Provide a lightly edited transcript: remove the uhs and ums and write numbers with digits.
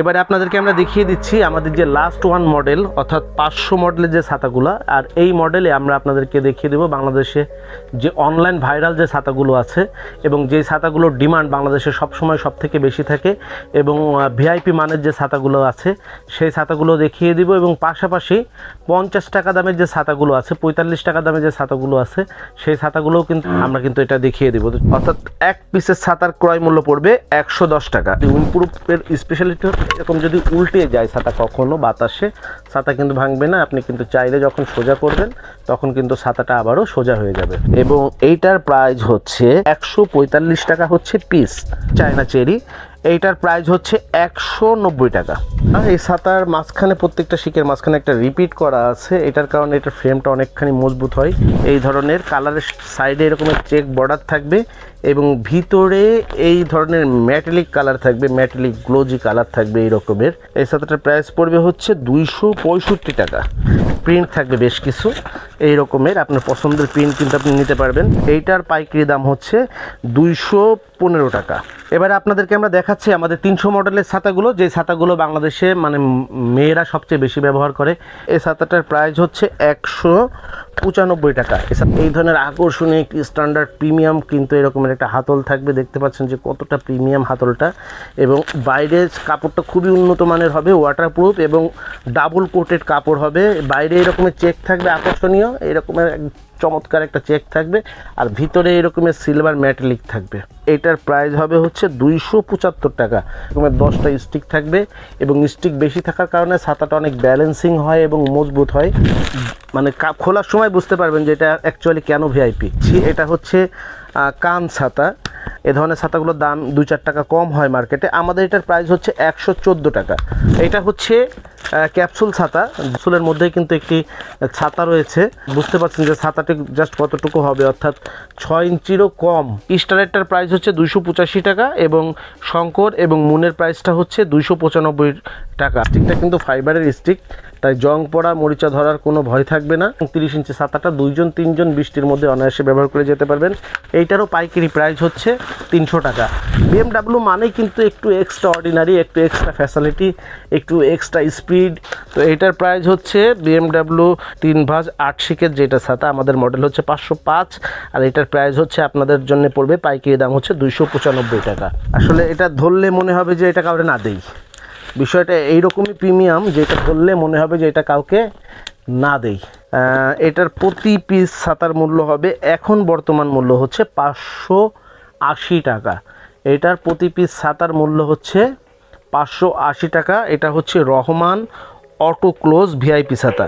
এবারে আপনাদেরকে আমরা দেখিয়ে দিচ্ছি আমাদের যে লাস্ট ওয়ান মডেল অর্থাৎ 500 মডেলের যে ছাতাগুলো, আর এই মডেলে আমরা আপনাদেরকে দেখিয়ে দেবো বাংলাদেশে যে অনলাইন ভাইরাল যে ছাতাগুলো আছে এবং যে ছাতাগুলোর ডিমান্ড বাংলাদেশে সবসময় সব থেকে বেশি থাকে এবং ভিআইপি মানের যে ছাতাগুলো আছে সেই ছাতাগুলো দেখিয়ে দিব। এবং পাশাপাশি 50 টাকা দামের যে ছাতাগুলো আছে, 45 টাকা দামের যে ছাতাগুলো আছে সেই ছাতাগুলোও কিন্তু আমরা কিন্তু এটা দেখিয়ে দিব। অর্থাৎ এক পিসের ছাতার ক্রয় মূল্য পড়বে 110 টাকা। উইন্ডপ্রুফের স্পেশালিটি এরকম যদি উল্টে যায় ছাতা কখনো বাতাসে, ছাতা কিন্তু ভাঙবে না। আপনি কিন্তু চাইলে যখন সোজা করবেন তখন কিন্তু ছাতাটা আবারও সোজা হয়ে যাবে। এবং এইটার প্রাইস হচ্ছে 145 টাকা হচ্ছে পিস চায়না চেরি। এইটার প্রাইস হচ্ছে 190 টাকা। এই ছাতার মাঝখানে প্রত্যেকটা শিকের মাঝখানে একটা রিপিট করা আছে, এটার কারণে এটার ফ্রেমটা অনেকখানি মজবুত হয়। এই ধরনের কালারের সাইডে এরকমের চেক বর্ডার থাকবে এবং ভিতরে এই ধরনের ম্যাটালিক কালার থাকবে, ম্যাটালিক গ্লোজি কালার থাকবে এই রকমের। এই ছাতাটার প্রাইস পড়বে হচ্ছে 265 টাকা। প্রিন্ট থাকবে বেশ কিছু এই রকমের, আপনার পছন্দের প্রিন্ট কিন্তু আপনি নিতে পারবেন। এইটার পাইকারি দাম হচ্ছে 215 টাকা। এবারে আপনাদেরকে আমরা দেখাচ্ছি আমাদের 300 মডেলের ছাতাগুলো, যে ছাতাগুলো বাংলাদেশে মানে মেয়েরা সবচেয়ে বেশি ব্যবহার করে। এই ছাতাটার প্রাইস হচ্ছে 195 টাকা। এই ধরনের আকর্ষণীয় একটি স্ট্যান্ডার্ড প্রিমিয়াম কিন্তু এরকমের একটা হাতল থাকবে, দেখতে পাচ্ছেন যে কতটা প্রিমিয়াম হাতলটা। এবং বাইরের কাপড়টা খুবই উন্নত মানের হবে, ওয়াটারপ্রুফ এবং ডাবল কোটেড কাপড় হবে। বাইরে এরকমের চেক থাকবে আকর্ষণীয়, এরকমের চমৎকার একটা চেক থাকবে, আর ভিতরে এরকমের সিলভার ম্যাটালিক থাকবে। এটার প্রাইস হবে হচ্ছে 275 টাকা। এরকমের 10টা স্টিক থাকবে এবং স্টিক বেশি থাকার কারণে ছাতাটা অনেক ব্যালেন্সিং হয় এবং মজবুত হয়। মানে খোলার সময় বুঝতে পারবেন যে এটা অ্যাকচুয়ালি কেন ভিআইপি। এটা হচ্ছে কান ছাতা। এ ধরনের ছাতাগুলোর দাম 2-4 টাকা কম হয় মার্কেটে। আমাদের এটার প্রাইস হচ্ছে 114 টাকা। এটা হচ্ছে ক্যাপসুল ছাতা, ক্যাপসুলের মধ্যেই কিন্তু একটি ছাতা রয়েছে। বুঝতে পারছেন যে ছাতাটি জাস্ট কতটুকু হবে, অর্থাৎ 6 ইঞ্চিরও কম। স্টারেরটার প্রাইস হচ্ছে 285 টাকা এবং শঙ্কর এবং মুনের প্রাইসটা হচ্ছে 295 টাকা। স্টিকটা কিন্তু ফাইবারের স্টিক, তাই জং পড়া মরিচা ধরার কোনো ভয় থাকবে না। 30 ইঞ্চি ছাতাটা 2-3 বৃষ্টির মধ্যে অনায়াসে ব্যবহার করে যেতে পারবেন। এইটারও পাইকারি প্রাইস হচ্ছে 300 টাকা। বিএমডাব্লিউ মানেই কিন্তু একটু এক্সট্রা অর্ডিনারি, একটু এক্সট্রা ফ্যাসিলিটি, একটু এক্সট্রা স্পিড। তো এটার প্রাইস হচ্ছে বিএমডাব্লিউ 3 ভাঁজ 8 শিকের যেটা ছাতা, আমাদের মডেল হচ্ছে 505, আর এটার প্রাইস হচ্ছে আপনাদের জন্য পড়বে পাইকারি দাম হচ্ছে 295 টাকা। আসলে এটা ধরলে মনে হবে যে এটা কাউকে না দেই, বিষয়টা এইরকমই প্রিমিয়াম যে এটা ধরলে মনে হবে যে এটা কাউকে না দেই। এটার প্রতি পিস ছাতার মূল্য হবে, এখন বর্তমান মূল্য হচ্ছে 580 টাকা। এটার প্রতি পিস ছাতার মূল্য হচ্ছে 580 টাকা। এটা হচ্ছে রহমান অটো ক্লোজ ভিআইপি ছাতা।